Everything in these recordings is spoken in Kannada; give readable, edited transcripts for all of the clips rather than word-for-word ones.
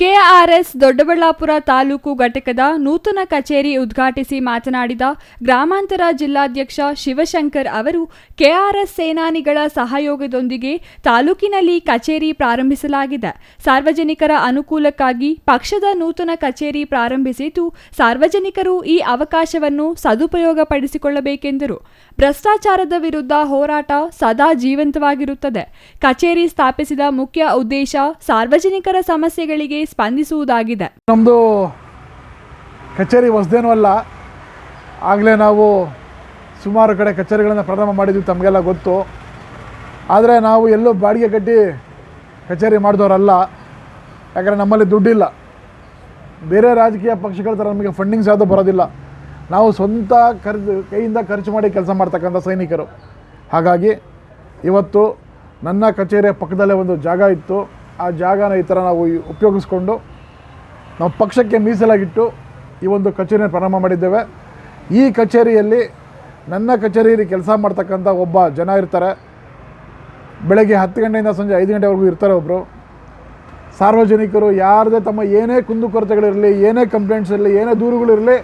ಕೆಆರ್ಎಸ್ ದೊಡ್ಡಬಳ್ಳಾಪುರ ತಾಲೂಕು ಘಟಕದ ನೂತನ ಕಚೇರಿ ಉದ್ಘಾಟಿಸಿ ಮಾತನಾಡಿದ ಗ್ರಾಮಾಂತರ ಜಿಲ್ಲಾಧ್ಯಕ್ಷ ಶಿವಶಂಕರ್ ಅವರು, ಕೆಆರ್ಎಸ್ ಸೇನಾನಿಗಳ ಸಹಯೋಗದೊಂದಿಗೆ ತಾಲೂಕಿನಲ್ಲಿ ಕಚೇರಿ ಪ್ರಾರಂಭಿಸಲಾಗಿದೆ. ಸಾರ್ವಜನಿಕರ ಅನುಕೂಲಕ್ಕಾಗಿ ಪಕ್ಷದ ನೂತನ ಕಚೇರಿ ಪ್ರಾರಂಭಿಸಿದ್ದು, ಸಾರ್ವಜನಿಕರು ಈ ಅವಕಾಶವನ್ನು ಸದುಪಯೋಗಪಡಿಸಿಕೊಳ್ಳಬೇಕೆಂದರು. ಭ್ರಷ್ಟಾಚಾರದ ವಿರುದ್ಧ ಹೋರಾಟ ಸದಾ ಜೀವಂತವಾಗಿರುತ್ತದೆ. ಕಚೇರಿ ಸ್ಥಾಪಿಸಿದ ಮುಖ್ಯ ಉದ್ದೇಶ ಸಾರ್ವಜನಿಕರ ಸಮಸ್ಯೆಗಳಿಗೆ ಸ್ಪಂದಿಸುವುದಾಗಿದೆ. ನಮ್ಮದು ಕಚೇರಿ ಹೊಸದೇನೂ ಅಲ್ಲ. ಆಗಲೇ ನಾವು ಸುಮಾರು ಕಡೆ ಕಚೇರಿಗಳನ್ನು ಪ್ರಾರಂಭ ಮಾಡಿದ್ವಿ, ತಮಗೆಲ್ಲ ಗೊತ್ತು. ಆದರೆ ನಾವು ಎಲ್ಲೂ ಬಾಡಿಗೆ ಕಟ್ಟಿ ಕಚೇರಿ ಮಾಡಿದವರಲ್ಲ. ಯಾಕಂದರೆ ನಮ್ಮಲ್ಲಿ ದುಡ್ಡಿಲ್ಲ. ಬೇರೆ ರಾಜಕೀಯ ಪಕ್ಷಗಳ ಥರ ನಮಗೆ ಫಂಡಿಂಗ್ಸ್ ಯಾವುದೂ ಬರೋದಿಲ್ಲ. ನಾವು ಸ್ವಂತ ಕೈಯಿಂದ ಖರ್ಚು ಮಾಡಿ ಕೆಲಸ ಮಾಡ್ತಕ್ಕಂಥ ಸೈನಿಕರು. ಹಾಗಾಗಿ ಇವತ್ತು ನನ್ನ ಕಚೇರಿಯ ಪಕ್ಕದಲ್ಲೇ ಒಂದು ಜಾಗ ಇತ್ತು. ಆ ಜಾಗನ ಈ ಥರ ನಾವು ಉಪಯೋಗಿಸ್ಕೊಂಡು ನಾವು ಪಕ್ಷಕ್ಕೆ ಮೀಸಲಾಗಿಟ್ಟು ಈ ಒಂದು ಕಚೇರಿಯನ್ನು ಪ್ರಾರಂಭ ಮಾಡಿದ್ದೇವೆ. ಈ ಕಚೇರಿಯಲ್ಲಿ ನನ್ನ ಕಚೇರಿಯಲ್ಲಿ ಕೆಲಸ ಮಾಡ್ತಕ್ಕಂಥ ಒಬ್ಬ ಜನ ಇರ್ತಾರೆ. ಬೆಳಗ್ಗೆ 10 ಗಂಟೆಯಿಂದ ಸಂಜೆ 5 ಗಂಟೆವರೆಗೂ ಇರ್ತಾರೆ ಒಬ್ಬರು. ಸಾರ್ವಜನಿಕರು ಯಾರದೇ ತಮ್ಮ ಏನೇ ಕುಂದುಕೊರತೆಗಳಿರಲಿ, ಏನೇ ಕಂಪ್ಲೇಂಟ್ಸ್ ಇರಲಿ, ಏನೇ ದೂರುಗಳಿರಲಿ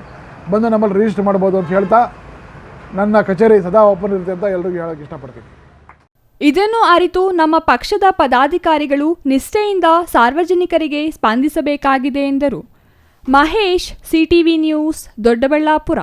ಬಂದು ನಮ್ಮಲ್ಲಿ ರಿಜಿಸ್ಟರ್ ಮಾಡ್ಬೋದು ಅಂತ ಹೇಳ್ತಾ ನನ್ನ ಕಚೇರಿ ಸದಾ ಓಪನ್ ಇರುತ್ತೆ ಅಂತ ಎಲ್ರಿಗೂ ಹೇಳೋಕ್ಕೆ ಇಷ್ಟಪಡ್ತೀನಿ. ಇದನ್ನು ಅರಿತು ನಮ್ಮ ಪಕ್ಷದ ಪದಾಧಿಕಾರಿಗಳು ನಿಷ್ಠೆಯಿಂದ ಸಾರ್ವಜನಿಕರಿಗೆ ಸ್ಪಂದಿಸಬೇಕಾಗಿದೆ ಎಂದರು. Mahesh, CTV news, Doddaballapura.